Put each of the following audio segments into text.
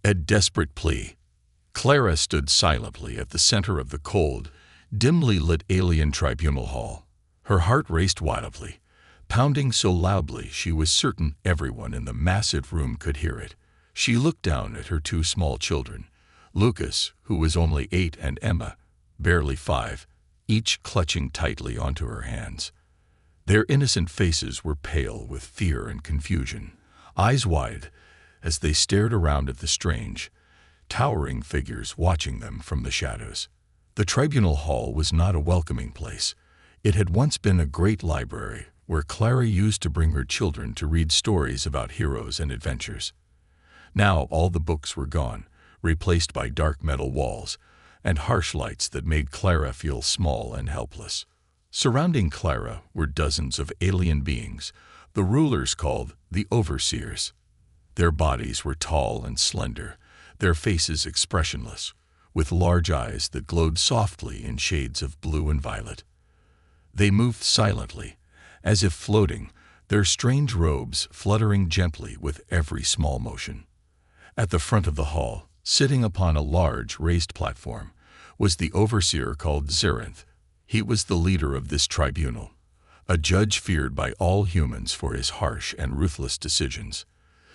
A desperate plea. Clara stood silently at the center of the cold, dimly lit alien tribunal hall. Her heart raced wildly, pounding so loudly she was certain everyone in the massive room could hear it. She looked down at her two small children, Lucas, who was only 8, and Emma, barely 5, each clutching tightly onto her hands. Their innocent faces were pale with fear and confusion, eyes wide as they stared around at the strange, towering figures watching them from the shadows. The tribunal hall was not a welcoming place. It had once been a great library where Clara used to bring her children to read stories about heroes and adventures. Now all the books were gone, replaced by dark metal walls and harsh lights that made Clara feel small and helpless. Surrounding Clara were dozens of alien beings, the rulers called the Overseers. Their bodies were tall and slender, their faces expressionless, with large eyes that glowed softly in shades of blue and violet. They moved silently, as if floating, their strange robes fluttering gently with every small motion. At the front of the hall, sitting upon a large raised platform, was the overseer called Xerinth. He was the leader of this tribunal, a judge feared by all humans for his harsh and ruthless decisions.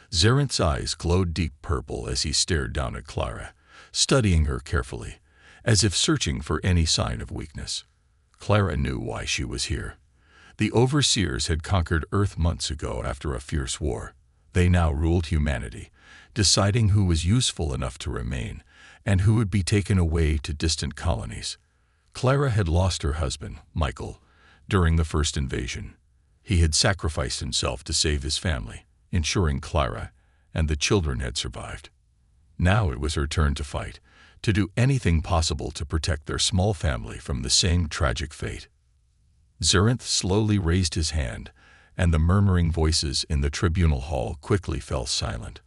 Xerinth's eyes glowed deep purple as he stared down at Clara, studying her carefully, as if searching for any sign of weakness. Clara knew why she was here. The Overseers had conquered Earth months ago after a fierce war. They now ruled humanity, deciding who was useful enough to remain and who would be taken away to distant colonies. Clara had lost her husband, Michael, during the first invasion. He had sacrificed himself to save his family, ensuring Clara and the children had survived. Now it was her turn to fight, to do anything possible to protect their small family from the same tragic fate. Xerinth slowly raised his hand, and the murmuring voices in the tribunal hall quickly fell silent.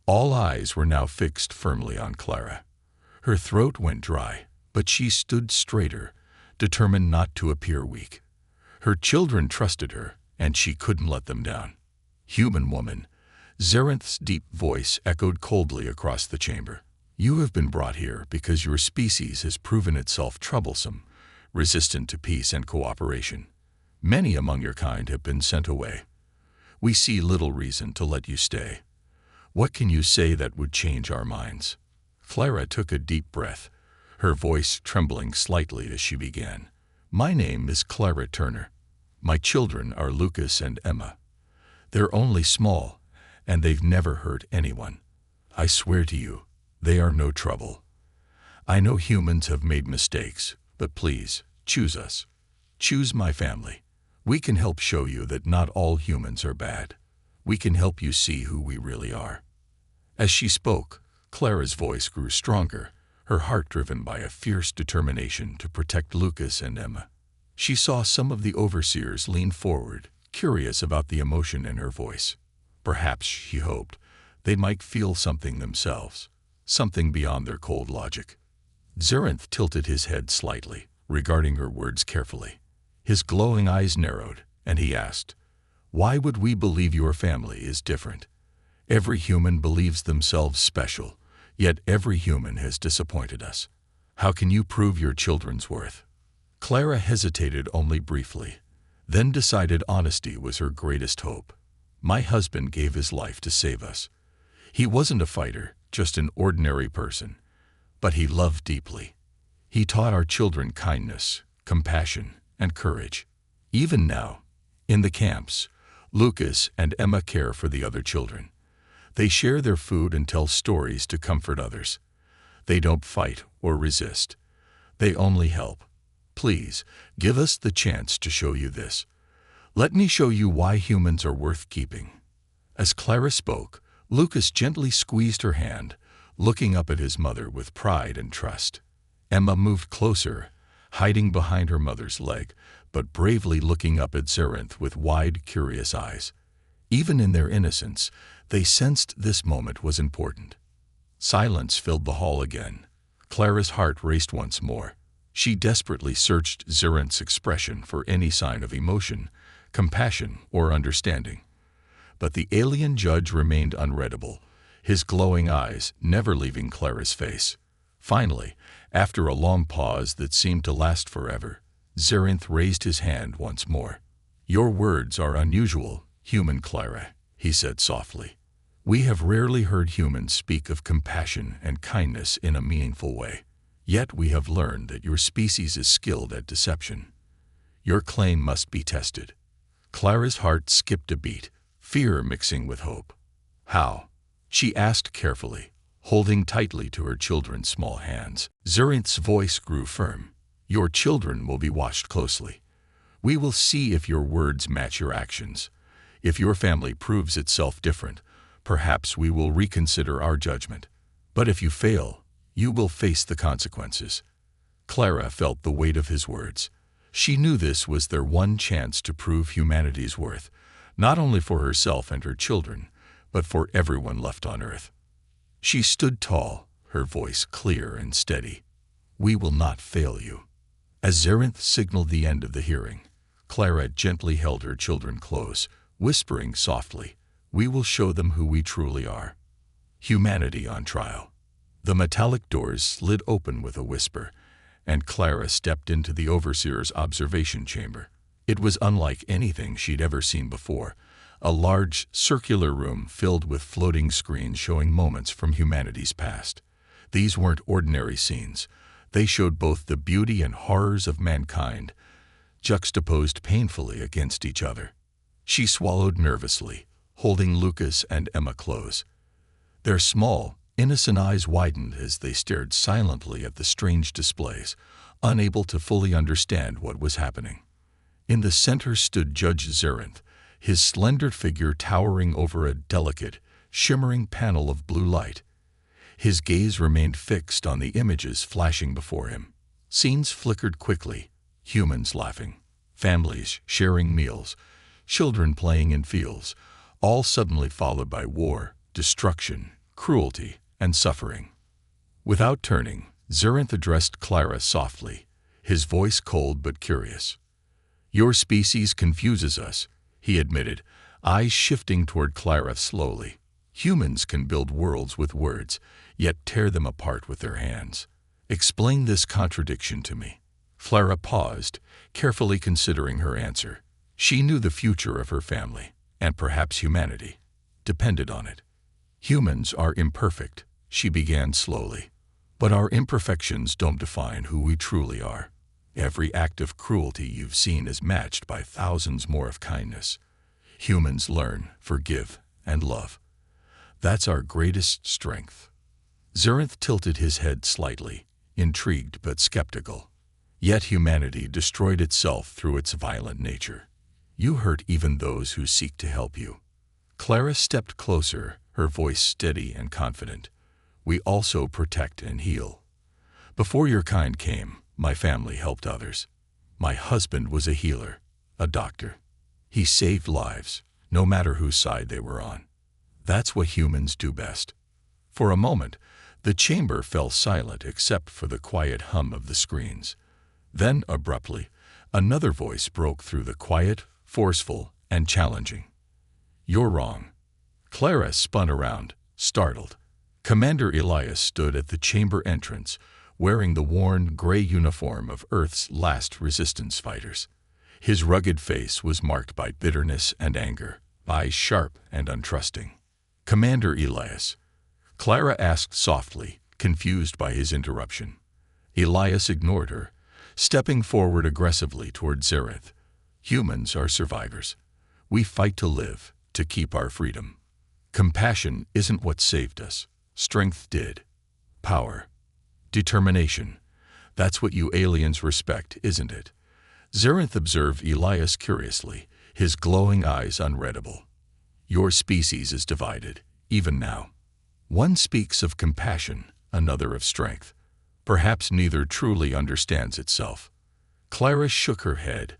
All eyes were now fixed firmly on Clara. Her throat went dry, but she stood straighter, determined not to appear weak. Her children trusted her, and she couldn't let them down. "Human woman," Xerinth's deep voice echoed coldly across the chamber. "You have been brought here because your species has proven itself troublesome, resistant to peace and cooperation. Many among your kind have been sent away. We see little reason to let you stay. What can you say that would change our minds?" Clara took a deep breath, her voice trembling slightly as she began. "My name is Clara Turner. My children are Lucas and Emma. They're only small, and they've never hurt anyone. I swear to you, they are no trouble. I know humans have made mistakes, but please, choose us. Choose my family. We can help show you that not all humans are bad. We can help you see who we really are." As she spoke, Clara's voice grew stronger, her heart driven by a fierce determination to protect Lucas and Emma. She saw some of the Overseers lean forward, curious about the emotion in her voice. Perhaps, she hoped, they might feel something themselves, something beyond their cold logic. Xerinth tilted his head slightly, regarding her words carefully. His glowing eyes narrowed, and he asked, "Why would we believe your family is different? Every human believes themselves special, yet every human has disappointed us. How can you prove your children's worth?" Clara hesitated only briefly, then decided honesty was her greatest hope. "My husband gave his life to save us. He wasn't a fighter, just an ordinary person, but he loved deeply. He taught our children kindness, compassion, and courage. Even now, in the camps, Lucas and Emma care for the other children. They share their food and tell stories to comfort others. They don't fight or resist. They only help. Please, give us the chance to show you this. Let me show you why humans are worth keeping." As Clara spoke, Lucas gently squeezed her hand, looking up at his mother with pride and trust. Emma moved closer, hiding behind her mother's leg, but bravely looking up at Xerinth with wide, curious eyes. Even in their innocence, they sensed this moment was important. Silence filled the hall again. Clara's heart raced once more. She desperately searched Xerinth's expression for any sign of emotion, compassion, or understanding. But the alien judge remained unreadable, his glowing eyes never leaving Clara's face. Finally, after a long pause that seemed to last forever, Zerinth raised his hand once more. "Your words are unusual, human Clara," he said softly. "We have rarely heard humans speak of compassion and kindness in a meaningful way. Yet we have learned that your species is skilled at deception. Your claim must be tested." Clara's heart skipped a beat, fear mixing with hope. "How?" she asked carefully, holding tightly to her children's small hands. Zerinth's voice grew firm. "Your children will be watched closely. We will see if your words match your actions. If your family proves itself different, perhaps we will reconsider our judgment. But if you fail, you will face the consequences." Clara felt the weight of his words. She knew this was their one chance to prove humanity's worth, not only for herself and her children, but for everyone left on Earth. She stood tall, her voice clear and steady. "We will not fail you." As Zerinth signaled the end of the hearing, Clara gently held her children close, whispering softly, "We will show them who we truly are." Humanity on trial. The metallic doors slid open with a whisper, and Clara stepped into the overseer's observation chamber. It was unlike anything she'd ever seen before, a large, circular room filled with floating screens showing moments from humanity's past. These weren't ordinary scenes. They showed both the beauty and horrors of mankind, juxtaposed painfully against each other. She swallowed nervously, holding Lucas and Emma close. Their small, innocent eyes widened as they stared silently at the strange displays, unable to fully understand what was happening. In the center stood Judge Zerinth, his slender figure towering over a delicate, shimmering panel of blue light. His gaze remained fixed on the images flashing before him. Scenes flickered quickly, humans laughing, families sharing meals, children playing in fields, all suddenly followed by war, destruction, cruelty, and suffering. Without turning, Zerinth addressed Clara softly, his voice cold but curious. "Your species confuses us," he admitted, eyes shifting toward Clara slowly. "Humans can build worlds with words, yet tear them apart with their hands. Explain this contradiction to me." Clara paused, carefully considering her answer. She knew the future of her family, and perhaps humanity, depended on it. "Humans are imperfect," she began slowly. "But our imperfections don't define who we truly are. Every act of cruelty you've seen is matched by thousands more of kindness. Humans learn, forgive, and love. That's our greatest strength." Zerinth tilted his head slightly, intrigued but skeptical. "Yet humanity destroyed itself through its violent nature. You hurt even those who seek to help you." Clara stepped closer, her voice steady and confident. "We also protect and heal. Before your kind came, my family helped others. My husband was a healer, a doctor. He saved lives, no matter whose side they were on. That's what humans do best." For a moment, the chamber fell silent except for the quiet hum of the screens. Then, abruptly, another voice broke through the quiet, forceful, and challenging. "You're wrong." Clara spun around, startled. Commander Elias stood at the chamber entrance, wearing the worn, gray uniform of Earth's last resistance fighters. His rugged face was marked by bitterness and anger, eyes sharp and untrusting. "Commander Elias," Clara asked softly, confused by his interruption. Elias ignored her, stepping forward aggressively toward Zerinth. "Humans are survivors. We fight to live, to keep our freedom. Compassion isn't what saved us. Strength did. Power. Determination. That's what you aliens respect, isn't it?" Zerinth observed Elias curiously, his glowing eyes unreadable. "Your species is divided, even now. One speaks of compassion, another of strength. Perhaps neither truly understands itself." Clara shook her head,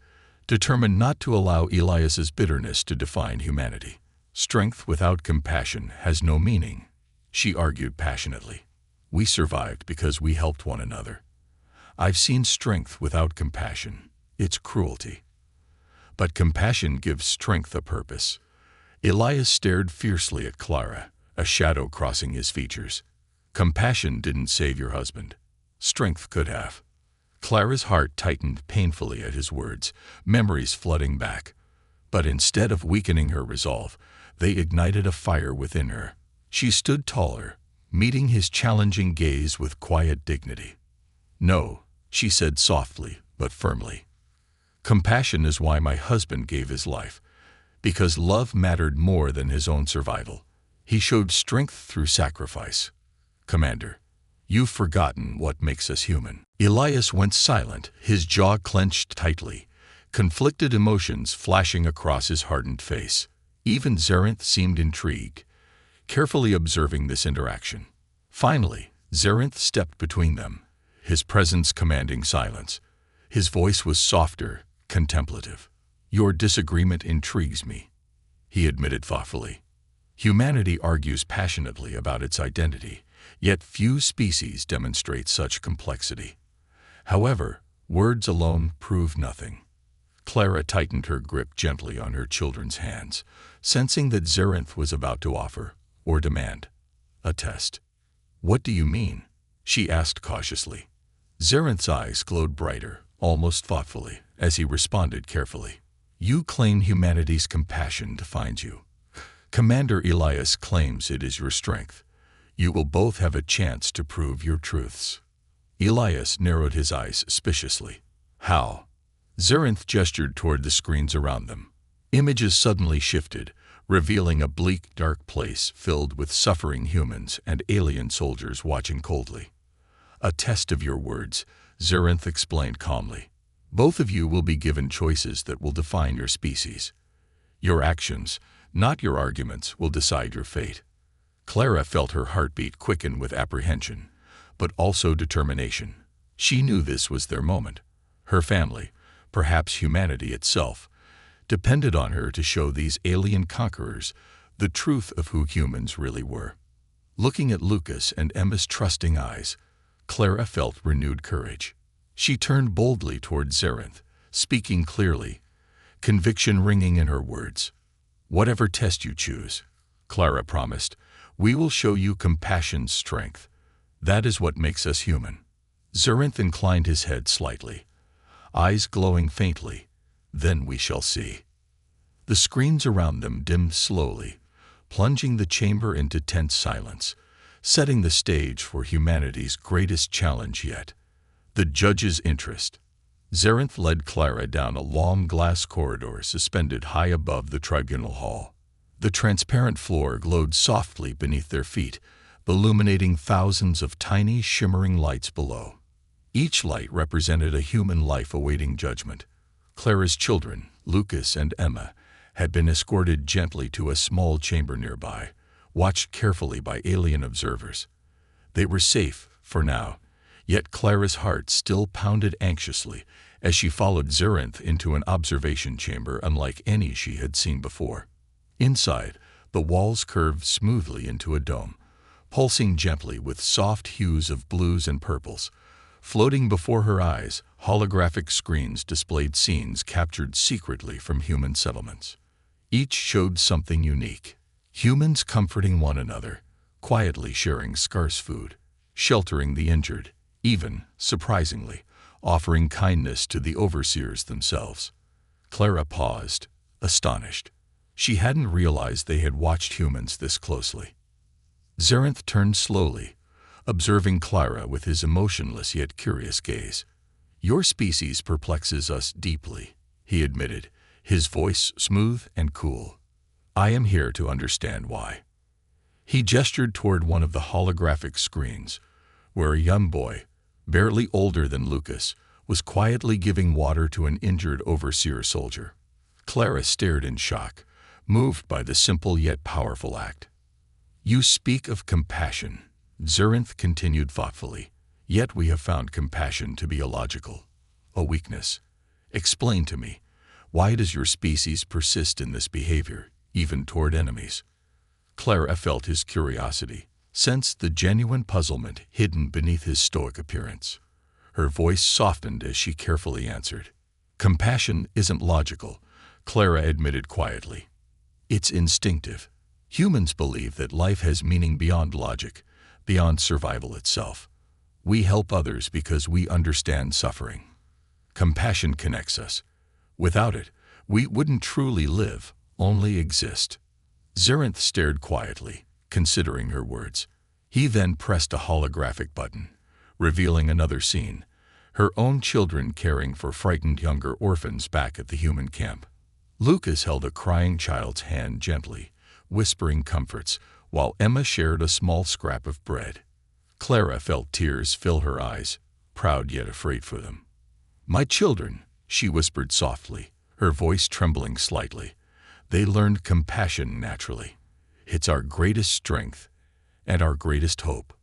determined not to allow Elias's bitterness to define humanity. "Strength without compassion has no meaning," she argued passionately. "We survived because we helped one another. I've seen strength without compassion. It's cruelty. But compassion gives strength a purpose." Elias stared fiercely at Clara, a shadow crossing his features. Compassion didn't save your husband. Strength could have. Clara's heart tightened painfully at his words, memories flooding back. But instead of weakening her resolve, they ignited a fire within her. She stood taller, meeting his challenging gaze with quiet dignity. "No," she said softly but firmly. "Compassion is why my husband gave his life, because love mattered more than his own survival. He showed strength through sacrifice. Commander, you've forgotten what makes us human." Elias went silent, his jaw clenched tightly, conflicted emotions flashing across his hardened face. Even Zarinth seemed intrigued, carefully observing this interaction. Finally, Zarinth stepped between them, his presence commanding silence. His voice was softer, contemplative. "Your disagreement intrigues me," he admitted thoughtfully. "Humanity argues passionately about its identity, yet few species demonstrate such complexity. However, words alone prove nothing." Clara tightened her grip gently on her children's hands, sensing that Zarinth was about to offer, or demand, a test. "What do you mean?" she asked cautiously. Zarinth's eyes glowed brighter, almost thoughtfully, as he responded carefully. "You claim humanity's compassion defines you. Commander Elias claims it is your strength. You will both have a chance to prove your truths." Elias narrowed his eyes suspiciously. "How?" Zarinth gestured toward the screens around them. Images suddenly shifted, revealing a bleak, dark place filled with suffering humans and alien soldiers watching coldly. "A test of your words," Zarinth explained calmly. "Both of you will be given choices that will define your species. Your actions, not your arguments, will decide your fate." Clara felt her heartbeat quicken with apprehension, but also determination. She knew this was their moment. Her family, perhaps humanity itself, depended on her to show these alien conquerors the truth of who humans really were. Looking at Lucas and Emma's trusting eyes, Clara felt renewed courage. She turned boldly toward Zarinth, speaking clearly, conviction ringing in her words. "Whatever test you choose," Clara promised, "we will show you compassion's strength. That is what makes us human." Zarinth inclined his head slightly, eyes glowing faintly. "Then we shall see." The screens around them dimmed slowly, plunging the chamber into tense silence, setting the stage for humanity's greatest challenge yet, the judge's interest. Zarinth led Clara down a long glass corridor suspended high above the tribunal hall. The transparent floor glowed softly beneath their feet, illuminating thousands of tiny, shimmering lights below. Each light represented a human life awaiting judgment. Clara's children, Lucas and Emma, had been escorted gently to a small chamber nearby, watched carefully by alien observers. They were safe, for now, yet Clara's heart still pounded anxiously as she followed Zarinth into an observation chamber unlike any she had seen before. Inside, the walls curved smoothly into a dome, pulsing gently with soft hues of blues and purples. Floating before her eyes, holographic screens displayed scenes captured secretly from human settlements. Each showed something unique. Humans comforting one another, quietly sharing scarce food, sheltering the injured, even, surprisingly, offering kindness to the overseers themselves. Clara paused, astonished. She hadn't realized they had watched humans this closely. Zarinth turned slowly, observing Clara with his emotionless yet curious gaze. "Your species perplexes us deeply," he admitted, his voice smooth and cool. "I am here to understand why." He gestured toward one of the holographic screens, where a young boy, barely older than Lucas, was quietly giving water to an injured overseer soldier. Clara stared in shock, moved by the simple yet powerful act. "You speak of compassion," Zarinth continued thoughtfully, "yet we have found compassion to be illogical, a weakness. Explain to me, why does your species persist in this behavior, even toward enemies?" Clara felt his curiosity, sensed the genuine puzzlement hidden beneath his stoic appearance. Her voice softened as she carefully answered. "Compassion isn't logical," Clara admitted quietly. "It's instinctive. Humans believe that life has meaning beyond logic, beyond survival itself. We help others because we understand suffering. Compassion connects us. Without it, we wouldn't truly live, only exist. Zerinth stared quietly, considering her words. He then pressed a holographic button, revealing another scene, her own children caring for frightened younger orphans back at the human camp. Lucas held a crying child's hand gently, whispering comforts, while Emma shared a small scrap of bread. Clara felt tears fill her eyes, proud yet afraid for them. "My children," she whispered softly, her voice trembling slightly. "They learned compassion naturally. It's our greatest strength and our greatest hope."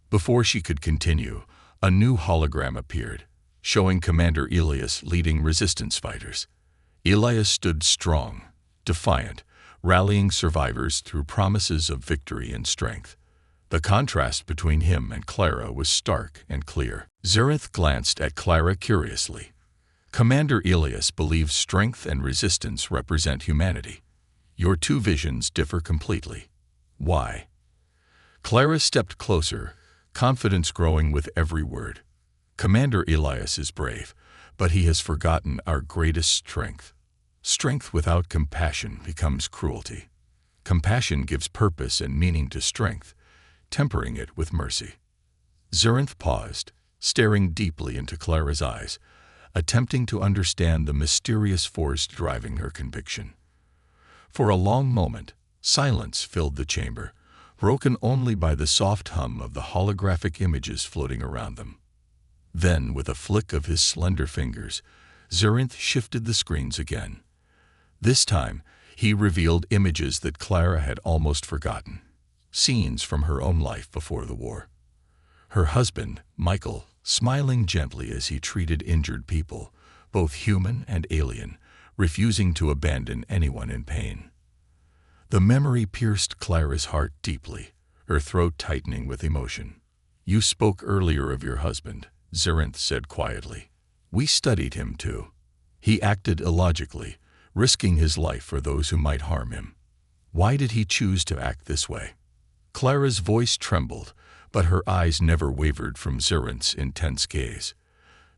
Before she could continue, a new hologram appeared, showing Commander Elias leading resistance fighters. Elias stood strong, defiant, rallying survivors through promises of victory and strength. The contrast between him and Clara was stark and clear. Zerinth glanced at Clara curiously. "Commander Elias believes strength and resistance represent humanity. Your two visions differ completely. Why?" Clara stepped closer, confidence growing with every word. "Commander Elias is brave, but he has forgotten our greatest strength. Strength without compassion becomes cruelty. Compassion gives purpose and meaning to strength, tempering it with mercy." Zerinth paused, staring deeply into Clara's eyes, attempting to understand the mysterious force driving her conviction. For a long moment, silence filled the chamber, broken only by the soft hum of the holographic images floating around them. Then, with a flick of his slender fingers, Zerinth shifted the screens again. This time, he revealed images that Clara had almost forgotten. Scenes from her own life before the war. Her husband, Michael, smiling gently as he treated injured people, both human and alien, refusing to abandon anyone in pain. The memory pierced Clara's heart deeply, her throat tightening with emotion. "You spoke earlier of your husband," Zerinth said quietly. "We studied him too. He acted illogically, risking his life for those who might harm him. Why did he choose to act this way?" Clara's voice trembled, but her eyes never wavered from Zerinth's intense gaze.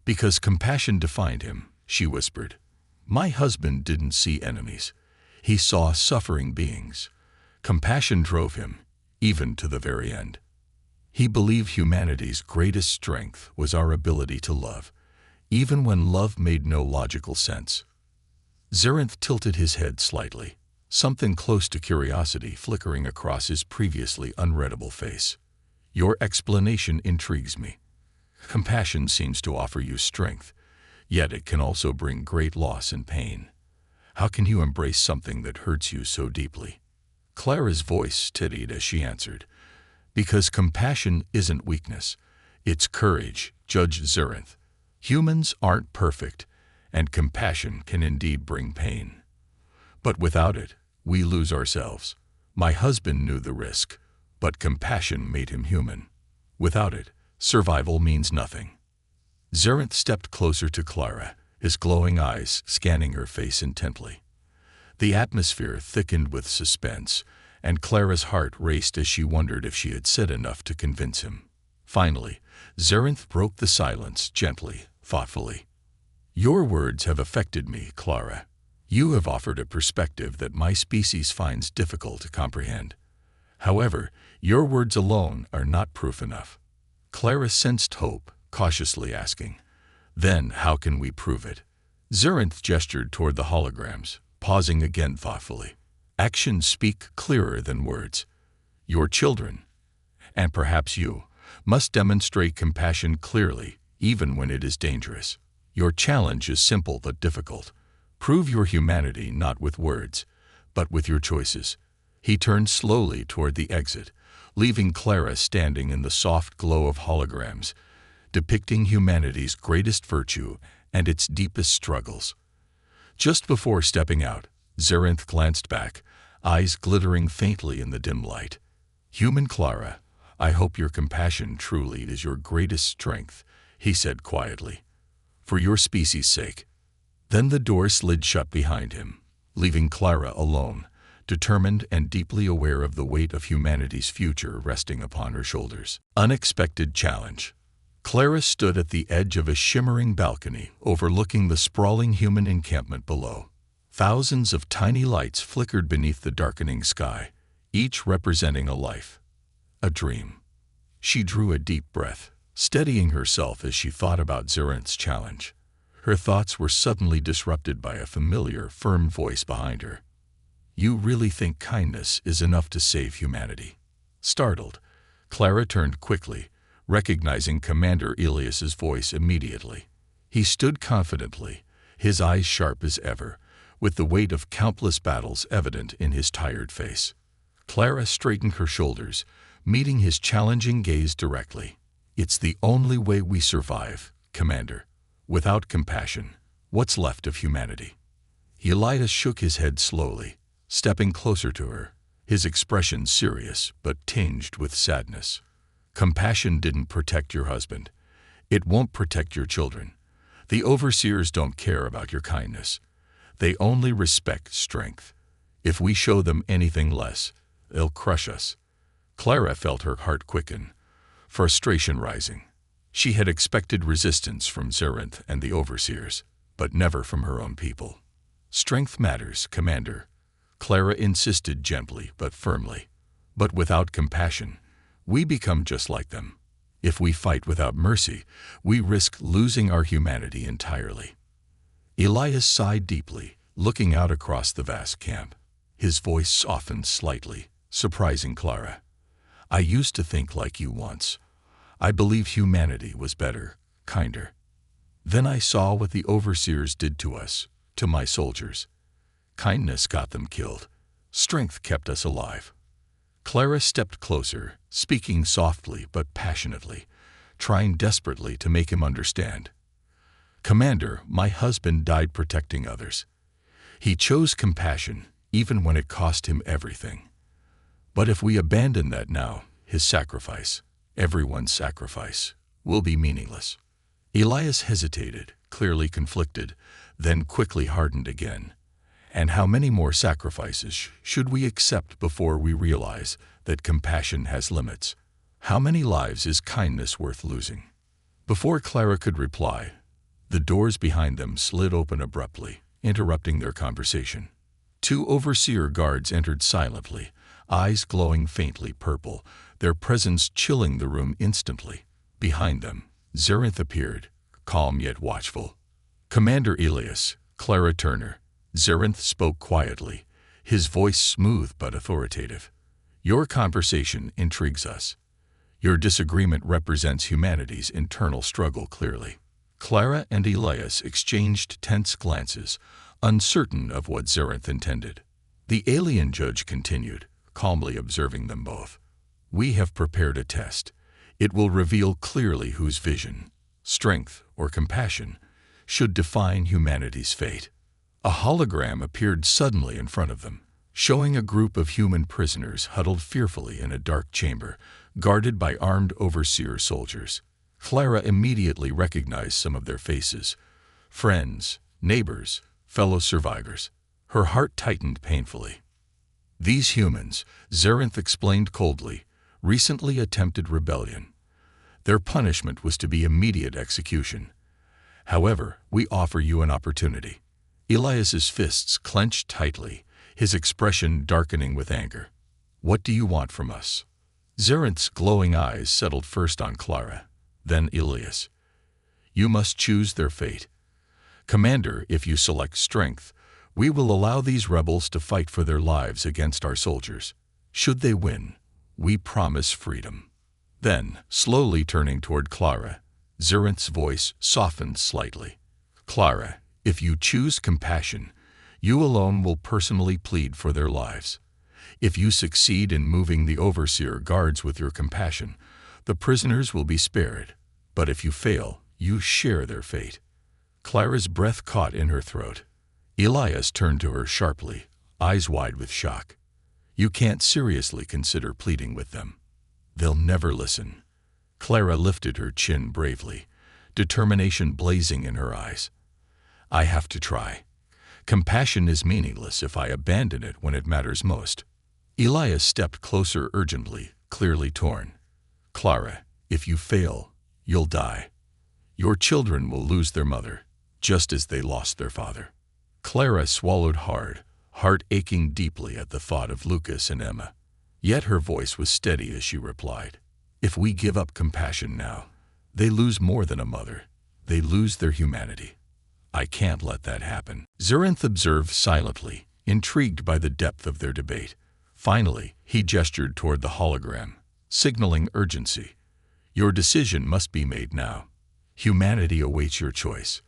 "Because compassion defined him," she whispered. "My husband didn't see enemies. He saw suffering beings. Compassion drove him, even to the very end. He believed humanity's greatest strength was our ability to love, even when love made no logical sense." Zerinth tilted his head slightly, something close to curiosity flickering across his previously unreadable face. "Your explanation intrigues me. Compassion seems to offer you strength, yet it can also bring great loss and pain. How can you embrace something that hurts you so deeply?" Clara's voice steadied as she answered, "Because compassion isn't weakness, it's courage," Judge Zerinth. "Humans aren't perfect, and compassion can indeed bring pain. But without it, we lose ourselves. My husband knew the risk, but compassion made him human. Without it, survival means nothing." Zerinth stepped closer to Clara, his glowing eyes scanning her face intently. The atmosphere thickened with suspense, and Clara's heart raced as she wondered if she had said enough to convince him. Finally, Zerinth broke the silence gently, thoughtfully. "Your words have affected me, Clara. You have offered a perspective that my species finds difficult to comprehend. However, your words alone are not proof enough." Clara sensed hope, cautiously asking, "Then how can we prove it?" Zerinth gestured toward the holograms, pausing again thoughtfully. "Actions speak clearer than words. Your children, and perhaps you, must demonstrate compassion clearly, even when it is dangerous. Your challenge is simple but difficult. Prove your humanity not with words, but with your choices." He turned slowly toward the exit, leaving Clara standing in the soft glow of holograms, depicting humanity's greatest virtue and its deepest struggles. Just before stepping out, Zerinth glanced back, eyes glittering faintly in the dim light. "Human Clara, I hope your compassion truly is your greatest strength," he said quietly. "For your species' sake." Then the door slid shut behind him, leaving Clara alone, determined and deeply aware of the weight of humanity's future resting upon her shoulders. Unexpected challenge. Clara stood at the edge of a shimmering balcony overlooking the sprawling human encampment below. Thousands of tiny lights flickered beneath the darkening sky, each representing a life, a dream. She drew a deep breath, steadying herself as she thought about Xerath's challenge. Her thoughts were suddenly disrupted by a familiar, firm voice behind her. "You really think kindness is enough to save humanity?" Startled, Clara turned quickly, recognizing Commander Elias's voice immediately. He stood confidently, his eyes sharp as ever, with the weight of countless battles evident in his tired face. Clara straightened her shoulders, meeting his challenging gaze directly. "It's the only way we survive, Commander. Without compassion, what's left of humanity?" Elias shook his head slowly, stepping closer to her, his expression serious but tinged with sadness. "Compassion didn't protect your husband. It won't protect your children. The overseers don't care about your kindness. They only respect strength. If we show them anything less, they'll crush us." Clara felt her heart quicken, frustration rising. She had expected resistance from Xerath and the overseers, but never from her own people. "Strength matters, Commander," Clara insisted gently but firmly. "But without compassion, we become just like them. If we fight without mercy, we risk losing our humanity entirely." Elias sighed deeply, looking out across the vast camp. His voice softened slightly, surprising Clara. "I used to think like you once. I believed humanity was better, kinder. Then I saw what the overseers did to us, to my soldiers. Kindness got them killed. Strength kept us alive." Clara stepped closer, speaking softly but passionately, trying desperately to make him understand. "Commander, my husband died protecting others. He chose compassion, even when it cost him everything. But if we abandon that now, his sacrifice, everyone's sacrifice, will be meaningless." Elias hesitated, clearly conflicted, then quickly hardened again. "And how many more sacrifices should we accept before we realize that compassion has limits? How many lives is kindness worth losing?" Before Clara could reply, the doors behind them slid open abruptly, interrupting their conversation. Two overseer guards entered silently, eyes glowing faintly purple, their presence chilling the room instantly. Behind them, Xerath appeared, calm yet watchful. "Commander Elias, Clara Turner," Xerath spoke quietly, his voice smooth but authoritative. "Your conversation intrigues us. Your disagreement represents humanity's internal struggle clearly." Clara and Elias exchanged tense glances, uncertain of what Xerath intended. The alien judge continued, calmly observing them both. "We have prepared a test. It will reveal clearly whose vision, strength, or compassion should define humanity's fate." A hologram appeared suddenly in front of them, showing a group of human prisoners huddled fearfully in a dark chamber, guarded by armed overseer soldiers. Clara immediately recognized some of their faces. Friends, neighbors, fellow survivors. Her heart tightened painfully. "These humans," Xerath explained coldly, "recently attempted rebellion. Their punishment was to be immediate execution. However, we offer you an opportunity." Elias's fists clenched tightly, his expression darkening with anger. "What do you want from us?" Xerath's glowing eyes settled first on Clara, then Elias. "You must choose their fate. Commander, if you select strength, we will allow these rebels to fight for their lives against our soldiers. Should they win, we promise freedom." Then, slowly turning toward Clara, Xerath's voice softened slightly. "Clara, if you choose compassion, you alone will personally plead for their lives. If you succeed in moving the overseer guards with your compassion, the prisoners will be spared. But if you fail, you share their fate." Clara's breath caught in her throat. Elias turned to her sharply, eyes wide with shock. "You can't seriously consider pleading with them. They'll never listen." Clara lifted her chin bravely, determination blazing in her eyes. "I have to try. Compassion is meaningless if I abandon it when it matters most. Elias stepped closer urgently, clearly torn. Clara, if you fail, you'll die. Your children will lose their mother, just as they lost their father. Clara swallowed hard, heart aching deeply at the thought of Lucas and Emma. Yet her voice was steady as she replied, "If we give up compassion now, they lose more than a mother. They lose their humanity. I can't let that happen." Zerinth observed silently, intrigued by the depth of their debate. Finally, he gestured toward the hologram, signaling urgency. "Your decision must be made now. Humanity awaits your choice."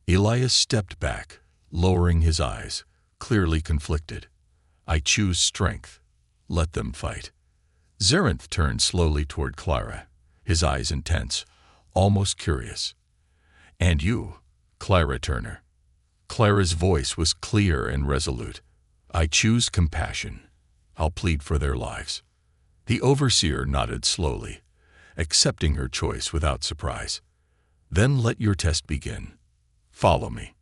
Elias stepped back, lowering his eyes, clearly conflicted. "I choose strength. Let them fight." Zerinth turned slowly toward Clara, his eyes intense, almost curious. "And you, Clara Turner?" Clara's voice was clear and resolute. "I choose compassion. I'll plead for their lives." The overseer nodded slowly, accepting her choice without surprise. "Then let your test begin. Follow me."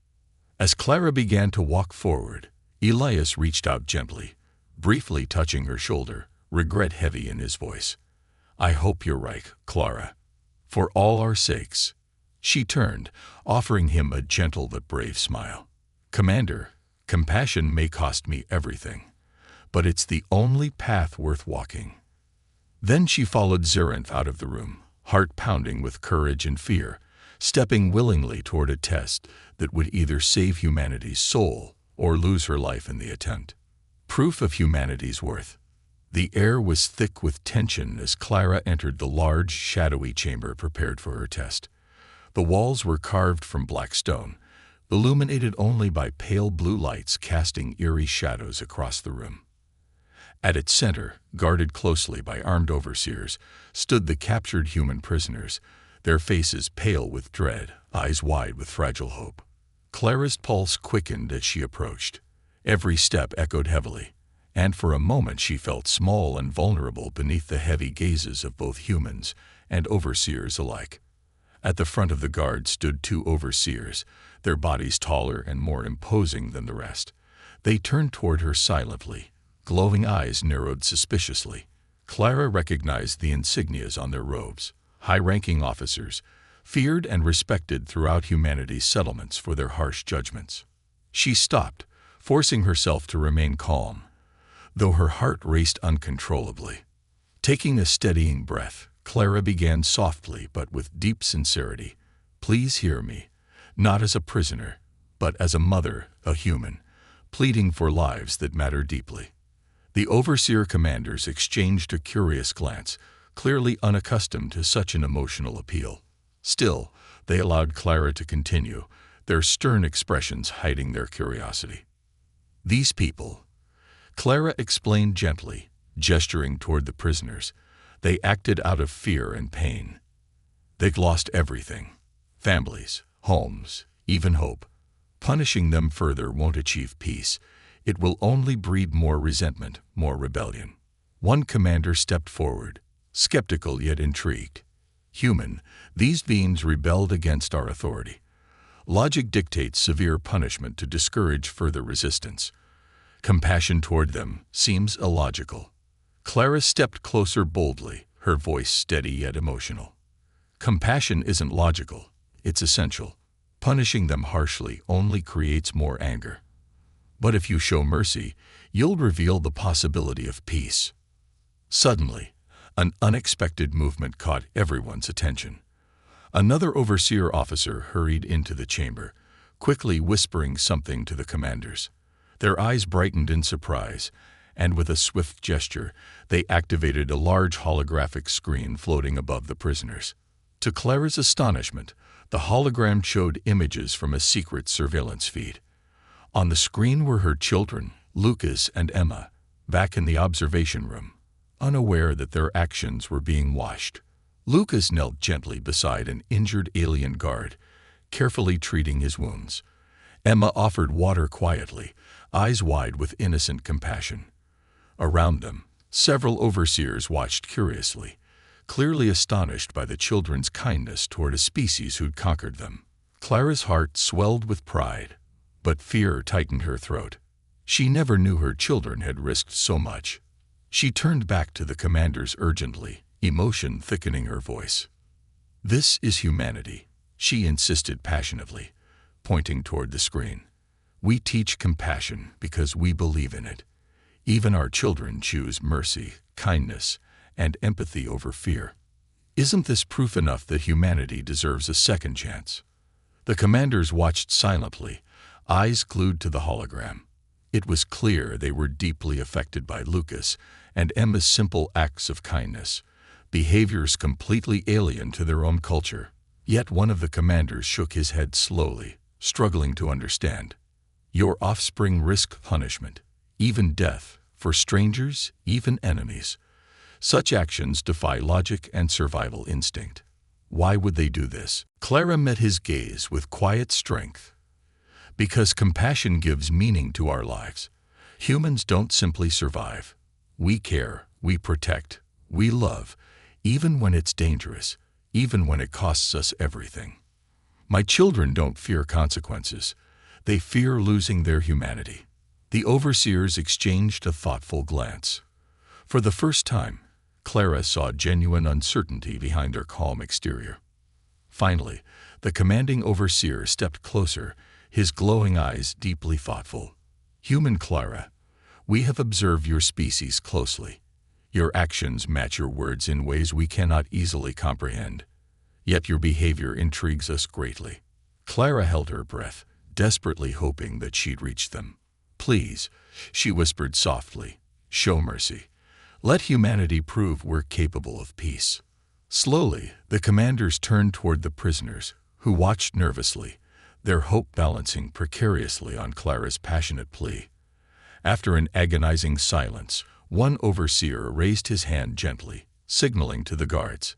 As Clara began to walk forward, Elias reached out gently, briefly touching her shoulder, regret heavy in his voice. "I hope you're right, Clara. For all our sakes." She turned, offering him a gentle but brave smile. "Commander, compassion may cost me everything, but it's the only path worth walking." Then she followed Zerinth out of the room, heart pounding with courage and fear, stepping willingly toward a test that would either save humanity's soul or lose her life in the attempt. Proof of humanity's worth. The air was thick with tension as Clara entered the large, shadowy chamber prepared for her test. The walls were carved from black stone, illuminated only by pale blue lights casting eerie shadows across the room. At its center, guarded closely by armed overseers, stood the captured human prisoners, their faces pale with dread, eyes wide with fragile hope. Clara's pulse quickened as she approached. Every step echoed heavily, and for a moment she felt small and vulnerable beneath the heavy gazes of both humans and overseers alike. At the front of the guard stood two overseers, their bodies taller and more imposing than the rest. They turned toward her silently, glowing eyes narrowed suspiciously. Clara recognized the insignias on their robes. High-ranking officers, feared and respected throughout humanity's settlements for their harsh judgments. She stopped, forcing herself to remain calm, though her heart raced uncontrollably. Taking a steadying breath, Clara began softly but with deep sincerity. "Please hear me, not as a prisoner, but as a mother, a human, pleading for lives that matter deeply." The overseer commanders exchanged a curious glance, clearly unaccustomed to such an emotional appeal. Still, they allowed Clara to continue, their stern expressions hiding their curiosity. "These people," Clara explained gently, gesturing toward the prisoners, "they acted out of fear and pain. They've lost everything, families, homes, even hope. Punishing them further won't achieve peace. It will only breed more resentment, more rebellion." One commander stepped forward, skeptical yet intrigued. "Human, these beings rebelled against our authority. Logic dictates severe punishment to discourage further resistance. Compassion toward them seems illogical." Clara stepped closer boldly, her voice steady yet emotional. "Compassion isn't logical, it's essential. Punishing them harshly only creates more anger. But if you show mercy, you'll reveal the possibility of peace." Suddenly, an unexpected movement caught everyone's attention. Another overseer officer hurried into the chamber, quickly whispering something to the commanders. Their eyes brightened in surprise, and with a swift gesture, they activated a large holographic screen floating above the prisoners. To Clara's astonishment, the hologram showed images from a secret surveillance feed. On the screen were her children, Lucas and Emma, back in the observation room, unaware that their actions were being watched. Lucas knelt gently beside an injured alien guard, carefully treating his wounds. Emma offered water quietly, eyes wide with innocent compassion. Around them, several overseers watched curiously, clearly astonished by the children's kindness toward a species who'd conquered them. Clara's heart swelled with pride. but fear tightened her throat. She never knew her children had risked so much. She turned back to the commanders urgently, emotion thickening her voice. "This is humanity," she insisted passionately, pointing toward the screen. "We teach compassion because we believe in it. Even our children choose mercy, kindness, and empathy over fear. Isn't this proof enough that humanity deserves a second chance?" The commanders watched silently, eyes glued to the hologram. It was clear they were deeply affected by Lucas and Emma's simple acts of kindness, behaviors completely alien to their own culture. Yet one of the commanders shook his head slowly, struggling to understand. "Your offspring risk punishment, even death, for strangers, even enemies. Such actions defy logic and survival instinct. Why would they do this?" Clara met his gaze with quiet strength. "Because compassion gives meaning to our lives. Humans don't simply survive. We care, we protect, we love, even when it's dangerous, even when it costs us everything. My children don't fear consequences. They fear losing their humanity." The overseers exchanged a thoughtful glance. For the first time, Clara saw genuine uncertainty behind their calm exterior. Finally, the commanding overseer stepped closer, his glowing eyes deeply thoughtful. "Human Clara, we have observed your species closely. Your actions match your words in ways we cannot easily comprehend. Yet your behavior intrigues us greatly." Clara held her breath, desperately hoping that she'd reach them. "Please," she whispered softly, "show mercy. Let humanity prove we're capable of peace." Slowly, the commanders turned toward the prisoners, who watched nervously, their hope balancing precariously on Clara's passionate plea. After an agonizing silence, one overseer raised his hand gently, signaling to the guards.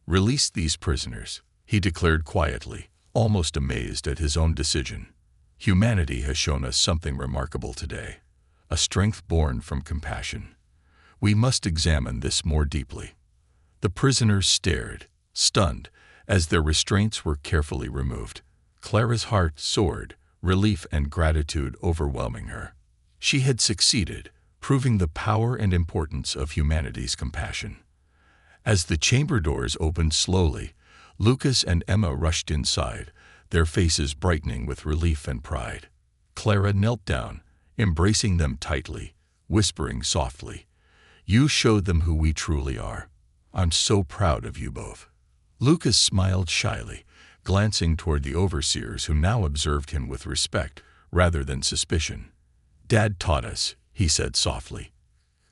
"Release these prisoners," he declared quietly, almost amazed at his own decision. "Humanity has shown us something remarkable today, a strength born from compassion. We must examine this more deeply." The prisoners stared, stunned, as their restraints were carefully removed. Clara's heart soared, relief and gratitude overwhelming her. She had succeeded, proving the power and importance of humanity's compassion. As the chamber doors opened slowly, Lucas and Emma rushed inside, their faces brightening with relief and pride. Clara knelt down, embracing them tightly, whispering softly, "You showed them who we truly are. I'm so proud of you both." Lucas smiled shyly, glancing toward the overseers who now observed him with respect rather than suspicion. "Dad taught us," he said softly.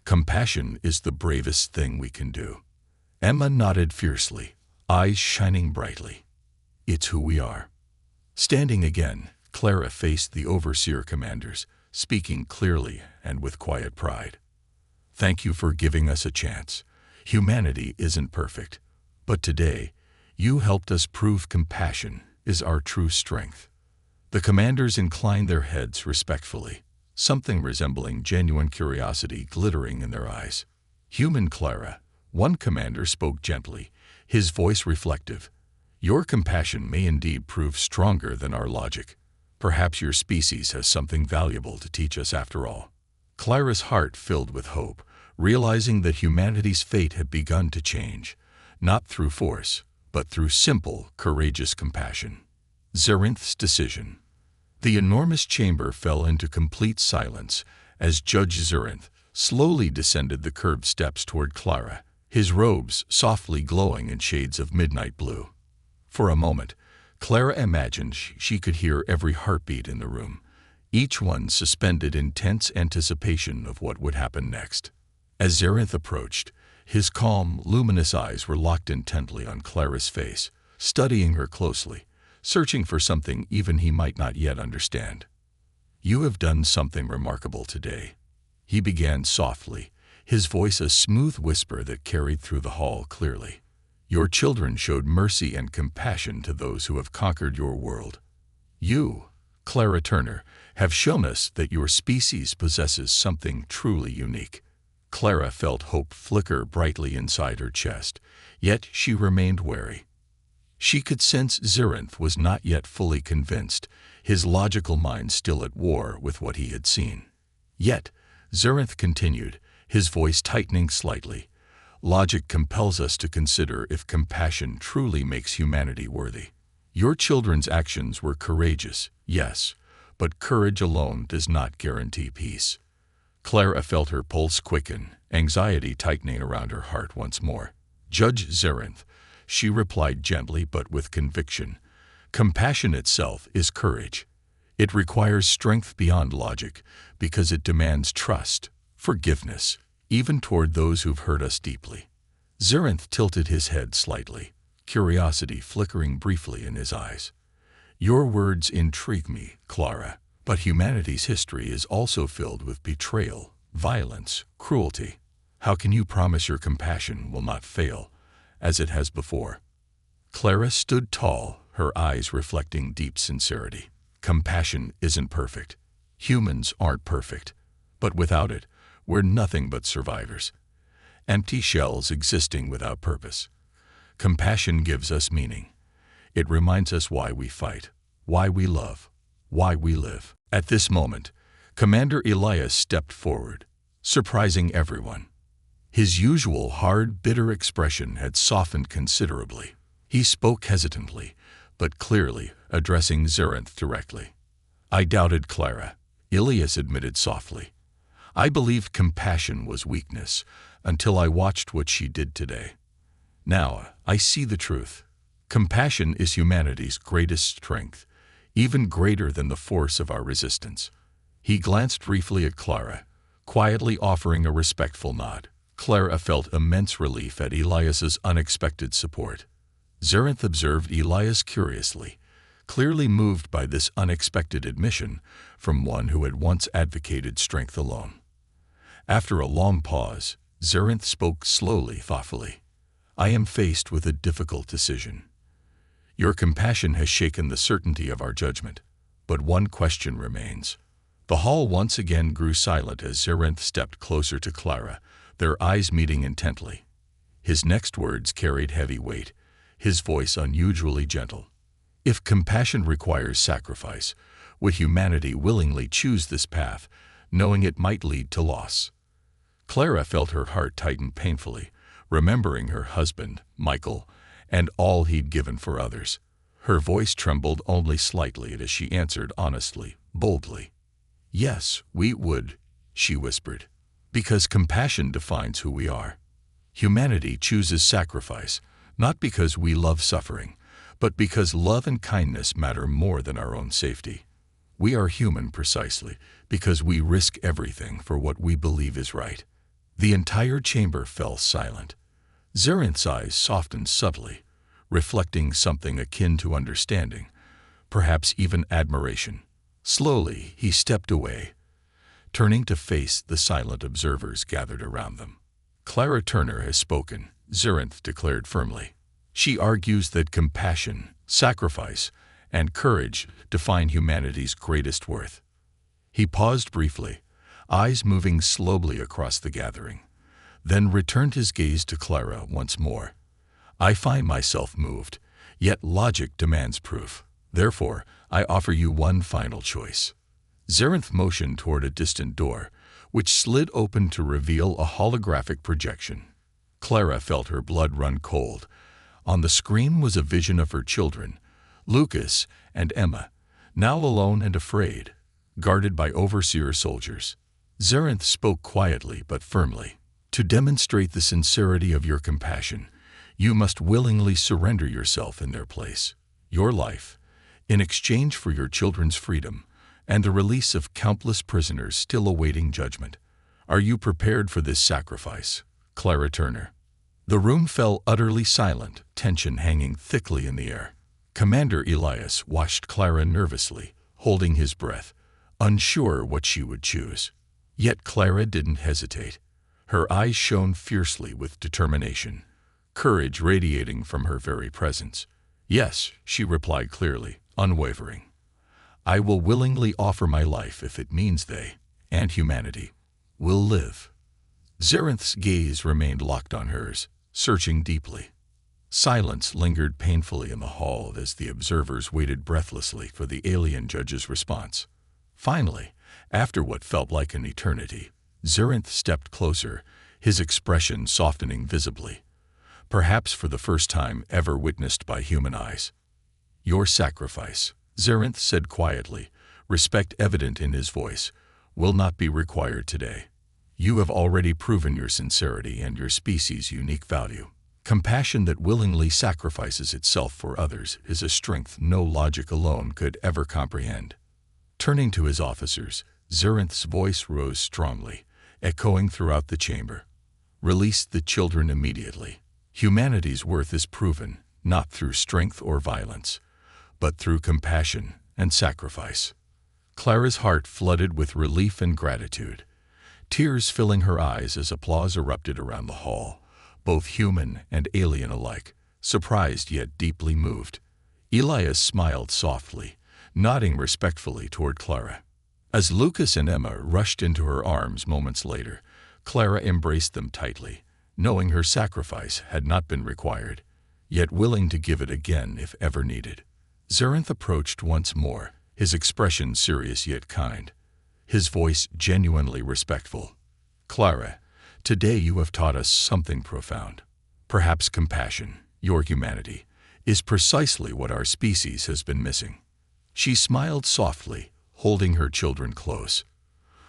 "Compassion is the bravest thing we can do." Emma nodded fiercely, eyes shining brightly. "It's who we are." Standing again, Clara faced the overseer commanders, speaking clearly and with quiet pride. "Thank you for giving us a chance. Humanity isn't perfect, but today, you helped us prove compassion is our true strength." The commanders inclined their heads respectfully, something resembling genuine curiosity glittering in their eyes. "Human Clara," one commander spoke gently, his voice reflective, "your compassion may indeed prove stronger than our logic. Perhaps your species has something valuable to teach us after all." Clara's heart filled with hope, realizing that humanity's fate had begun to change, not through force, but through simple, courageous compassion. Zerinth's decision. The enormous chamber fell into complete silence as Judge Zerinth slowly descended the curved steps toward Clara, his robes softly glowing in shades of midnight blue. For a moment, Clara imagined she could hear every heartbeat in the room, each one suspended in tense anticipation of what would happen next. As Zerinth approached, his calm, luminous eyes were locked intently on Clara's face, studying her closely, searching for something even he might not yet understand. "You have done something remarkable today," he began softly, his voice a smooth whisper that carried through the hall clearly. "Your children showed mercy and compassion to those who have conquered your world. You, Clara Turner, have shown us that your species possesses something truly unique." Clara felt hope flicker brightly inside her chest, yet she remained wary. She could sense Zerinth was not yet fully convinced, his logical mind still at war with what he had seen. Yet, Zerinth continued, his voice tightening slightly, logic compels us to consider if compassion truly makes humanity worthy. Your children's actions were courageous, yes, but courage alone does not guarantee peace. Clara felt her pulse quicken, anxiety tightening around her heart once more. Judge Zerinth, she replied gently but with conviction, compassion itself is courage. It requires strength beyond logic because it demands trust, forgiveness, even toward those who've hurt us deeply. Zerinth tilted his head slightly, curiosity flickering briefly in his eyes. Your words intrigue me, Clara, but humanity's history is also filled with betrayal, violence, cruelty. How can you promise your compassion will not fail, as it has before? Clara stood tall, her eyes reflecting deep sincerity. Compassion isn't perfect. Humans aren't perfect. But without it, we're nothing but survivors. Empty shells existing without purpose. Compassion gives us meaning. It reminds us why we fight, why we love, why we live. At this moment, Commander Elias stepped forward, surprising everyone. His usual hard, bitter expression had softened considerably. He spoke hesitantly, but clearly, addressing Zerinth directly. I doubted Clara, Elias admitted softly. I believed compassion was weakness until I watched what she did today. Now, I see the truth. Compassion is humanity's greatest strength, even greater than the force of our resistance. He glanced briefly at Clara, quietly offering a respectful nod. Clara felt immense relief at Elias's unexpected support. Zerinth observed Elias curiously, clearly moved by this unexpected admission from one who had once advocated strength alone. After a long pause, Zerinth spoke slowly, thoughtfully. I am faced with a difficult decision. Your compassion has shaken the certainty of our judgment, but one question remains. The hall once again grew silent as Zerinth stepped closer to Clara, their eyes meeting intently. His next words carried heavy weight, his voice unusually gentle. If compassion requires sacrifice, would humanity willingly choose this path, knowing it might lead to loss? Clara felt her heart tighten painfully, remembering her husband, Michael, and all he'd given for others. Her voice trembled only slightly as she answered honestly, boldly. Yes, we would, she whispered, because compassion defines who we are. Humanity chooses sacrifice, not because we love suffering, but because love and kindness matter more than our own safety. We are human precisely because we risk everything for what we believe is right. The entire chamber fell silent. Zerinth's eyes softened subtly, reflecting something akin to understanding, perhaps even admiration. Slowly, he stepped away, turning to face the silent observers gathered around them. Clara Turner has spoken, Zerinth declared firmly. She argues that compassion, sacrifice, and courage define humanity's greatest worth. He paused briefly, eyes moving slowly across the gathering, then returned his gaze to Clara once more. I find myself moved, yet logic demands proof. Therefore, I offer you one final choice. Zerinth motioned toward a distant door, which slid open to reveal a holographic projection. Clara felt her blood run cold. On the screen was a vision of her children, Lucas and Emma, now alone and afraid, guarded by overseer soldiers. Zerinth spoke quietly but firmly. To demonstrate the sincerity of your compassion, you must willingly surrender yourself in their place, your life, in exchange for your children's freedom and the release of countless prisoners still awaiting judgment. Are you prepared for this sacrifice, Clara Turner? The room fell utterly silent, tension hanging thickly in the air. Commander Elias watched Clara nervously, holding his breath, unsure what she would choose. Yet Clara didn't hesitate. Her eyes shone fiercely with determination, courage radiating from her very presence. Yes, she replied clearly, unwavering. I will willingly offer my life if it means they, and humanity, will live. Zerinth's gaze remained locked on hers, searching deeply. Silence lingered painfully in the hall as the observers waited breathlessly for the alien judge's response. Finally, after what felt like an eternity, Zerinth stepped closer, his expression softening visibly, perhaps for the first time ever witnessed by human eyes. "Your sacrifice," Zerinth said quietly, respect evident in his voice, "will not be required today. You have already proven your sincerity and your species' unique value. Compassion that willingly sacrifices itself for others is a strength no logic alone could ever comprehend." Turning to his officers, Zerinth's voice rose strongly, echoing throughout the chamber. "Release the children immediately. Humanity's worth is proven, not through strength or violence, but through compassion and sacrifice." Clara's heart flooded with relief and gratitude, tears filling her eyes as applause erupted around the hall, both human and alien alike, surprised yet deeply moved. Elias smiled softly, nodding respectfully toward Clara. As Lucas and Emma rushed into her arms moments later, Clara embraced them tightly, knowing her sacrifice had not been required, yet willing to give it again if ever needed. Zerinth approached once more, his expression serious yet kind, his voice genuinely respectful. "Clara, today you have taught us something profound. Perhaps compassion, your humanity, is precisely what our species has been missing." She smiled softly, holding her children close.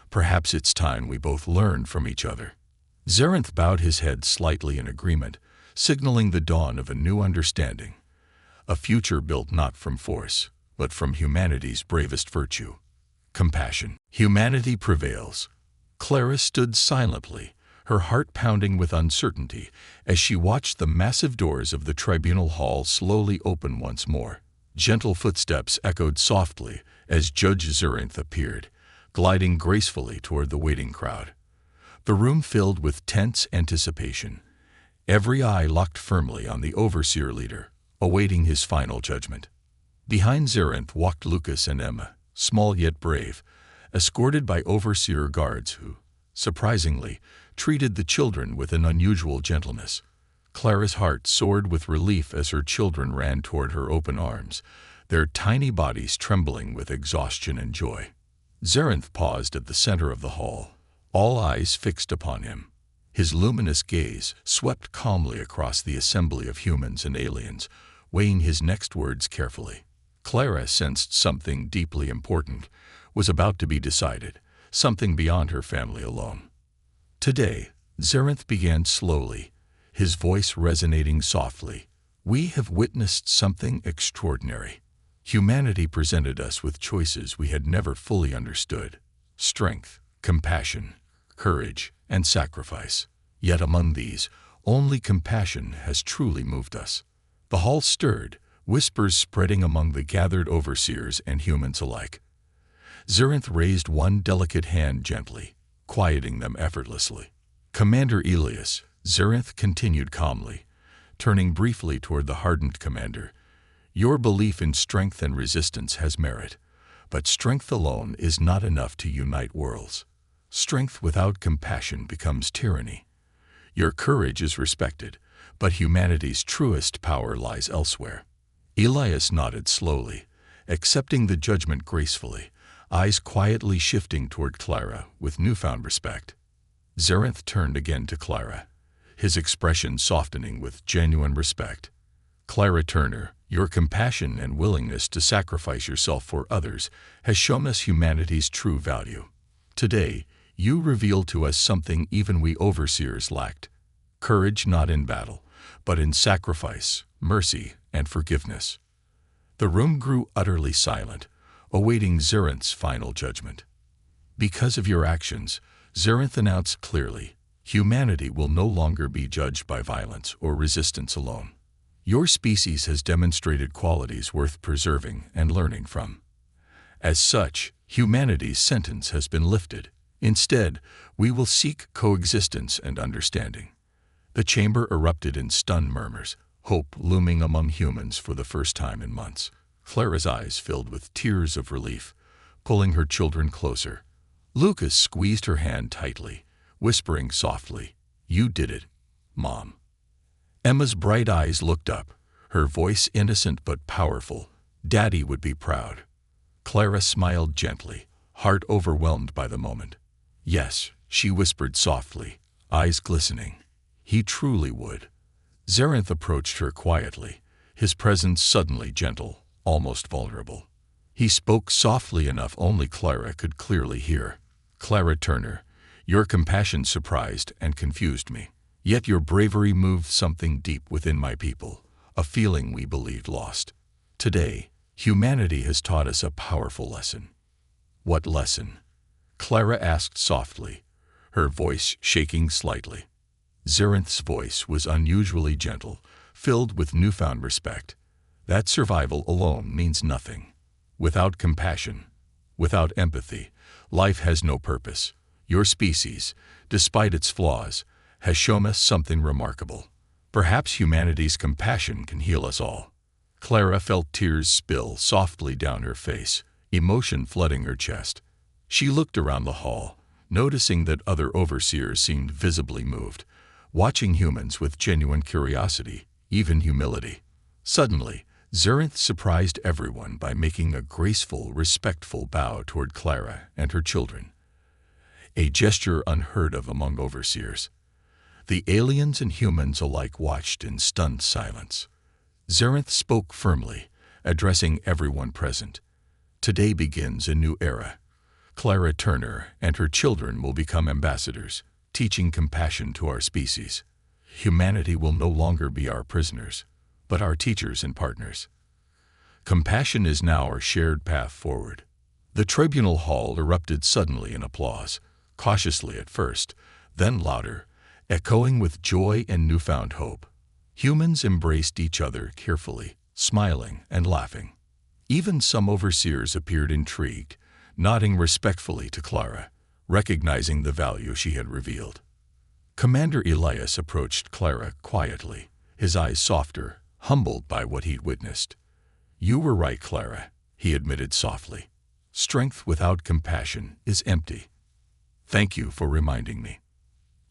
"Perhaps it's time we both learned from each other." Zerinth bowed his head slightly in agreement, signaling the dawn of a new understanding, a future built not from force, but from humanity's bravest virtue, compassion. Humanity prevails. Clara stood silently, her heart pounding with uncertainty as she watched the massive doors of the tribunal hall slowly open once more. Gentle footsteps echoed softly as Judge Zerinth appeared, gliding gracefully toward the waiting crowd. The room filled with tense anticipation, every eye locked firmly on the overseer leader, awaiting his final judgment. Behind Zerinth walked Lucas and Emma, small yet brave, escorted by overseer guards who, surprisingly, treated the children with an unusual gentleness. Clara's heart soared with relief as her children ran toward her open arms, their tiny bodies trembling with exhaustion and joy. Zerinth paused at the center of the hall, all eyes fixed upon him. His luminous gaze swept calmly across the assembly of humans and aliens, weighing his next words carefully. Clara sensed something deeply important was about to be decided, something beyond her family alone. "Today," Zerinth began slowly, his voice resonating softly, "we have witnessed something extraordinary. Humanity presented us with choices we had never fully understood: strength, compassion, courage, and sacrifice. Yet among these, only compassion has truly moved us." The hall stirred, whispers spreading among the gathered overseers and humans alike. Zerinth raised one delicate hand gently, quieting them effortlessly. "Commander Elias," Zerinth continued calmly, turning briefly toward the hardened commander, "your belief in strength and resistance has merit, but strength alone is not enough to unite worlds. Strength without compassion becomes tyranny. Your courage is respected, but humanity's truest power lies elsewhere." Elias nodded slowly, accepting the judgment gracefully, eyes quietly shifting toward Clara with newfound respect. Zerinth turned again to Clara, his expression softening with genuine respect. "Clara Turner, your compassion and willingness to sacrifice yourself for others has shown us humanity's true value. Today, you reveal to us something even we overseers lacked: courage not in battle, but in sacrifice, mercy, and forgiveness." The room grew utterly silent, awaiting Zerinth's final judgment. "Because of your actions," Zerinth announced clearly, "humanity will no longer be judged by violence or resistance alone. Your species has demonstrated qualities worth preserving and learning from. As such, humanity's sentence has been lifted. Instead, we will seek coexistence and understanding." The chamber erupted in stunned murmurs, hope looming among humans for the first time in months. Clara's eyes filled with tears of relief, pulling her children closer. Lucas squeezed her hand tightly, whispering softly, "You did it, Mom." Emma's bright eyes looked up, her voice innocent but powerful. Daddy would be proud. Clara smiled gently, heart overwhelmed by the moment. Yes, she whispered softly, eyes glistening. He truly would. Xerath approached her quietly, his presence suddenly gentle, almost vulnerable. He spoke softly enough only Clara could clearly hear. Clara Turner, your compassion surprised and confused me. Yet your bravery moved something deep within my people, a feeling we believed lost. Today, humanity has taught us a powerful lesson. What lesson? Clara asked softly, her voice shaking slightly. Xerath's voice was unusually gentle, filled with newfound respect. That survival alone means nothing. Without compassion, without empathy, life has no purpose. Your species, despite its flaws, has shown us something remarkable. Perhaps humanity's compassion can heal us all. Clara felt tears spill softly down her face, emotion flooding her chest. She looked around the hall, noticing that other overseers seemed visibly moved, watching humans with genuine curiosity, even humility. Suddenly, Xerath surprised everyone by making a graceful, respectful bow toward Clara and her children. A gesture unheard of among overseers. The aliens and humans alike watched in stunned silence. Xerath spoke firmly, addressing everyone present. Today begins a new era. Clara Turner and her children will become ambassadors, teaching compassion to our species. Humanity will no longer be our prisoners, but our teachers and partners. Compassion is now our shared path forward. The tribunal hall erupted suddenly in applause, cautiously at first, then louder, echoing with joy and newfound hope. Humans embraced each other carefully, smiling and laughing. Even some overseers appeared intrigued, nodding respectfully to Clara, recognizing the value she had revealed. Commander Elias approached Clara quietly, his eyes softer, humbled by what he'd witnessed. You were right, Clara, he admitted softly. Strength without compassion is empty. Thank you for reminding me.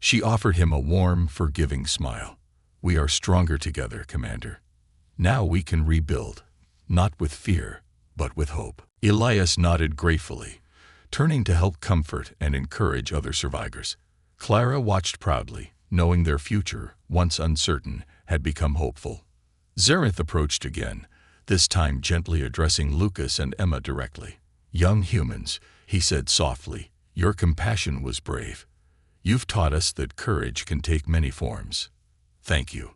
She offered him a warm, forgiving smile. We are stronger together, Commander. Now we can rebuild, not with fear, but with hope. Elias nodded gratefully, turning to help comfort and encourage other survivors. Clara watched proudly, knowing their future, once uncertain, had become hopeful. Xerath approached again, this time gently addressing Lucas and Emma directly. Young humans, he said softly, your compassion was brave. You've taught us that courage can take many forms. Thank you.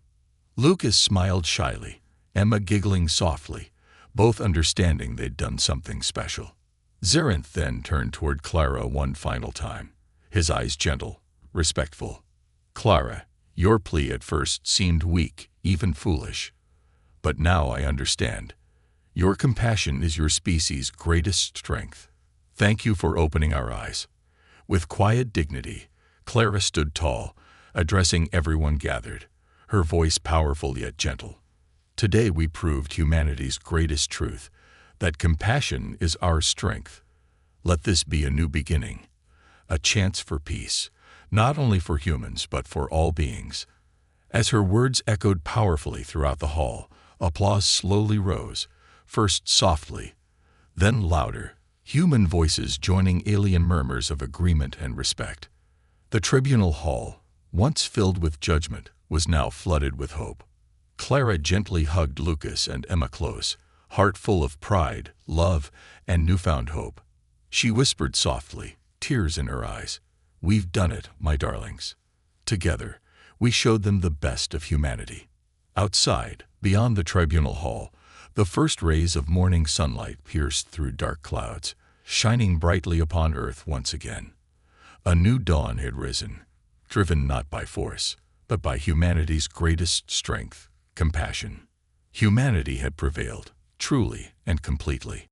Lucas smiled shyly, Emma giggling softly, both understanding they'd done something special. Xerath then turned toward Clara one final time, his eyes gentle, respectful. Clara, your plea at first seemed weak, even foolish. But now I understand. Your compassion is your species' greatest strength. Thank you for opening our eyes. With quiet dignity, Clara stood tall, addressing everyone gathered, her voice powerful yet gentle. Today we proved humanity's greatest truth, that compassion is our strength. Let this be a new beginning, a chance for peace, not only for humans but for all beings. As her words echoed powerfully throughout the hall, applause slowly rose, first softly, then louder, human voices joining alien murmurs of agreement and respect. The tribunal hall, once filled with judgment, was now flooded with hope. Clara gently hugged Lucas and Emma close, heart full of pride, love, and newfound hope. She whispered softly, tears in her eyes, "We've done it, my darlings." Together, we showed them the best of humanity. Outside, beyond the tribunal hall, the first rays of morning sunlight pierced through dark clouds, shining brightly upon Earth once again. A new dawn had risen, driven not by force, but by humanity's greatest strength, compassion. Humanity had prevailed, truly and completely.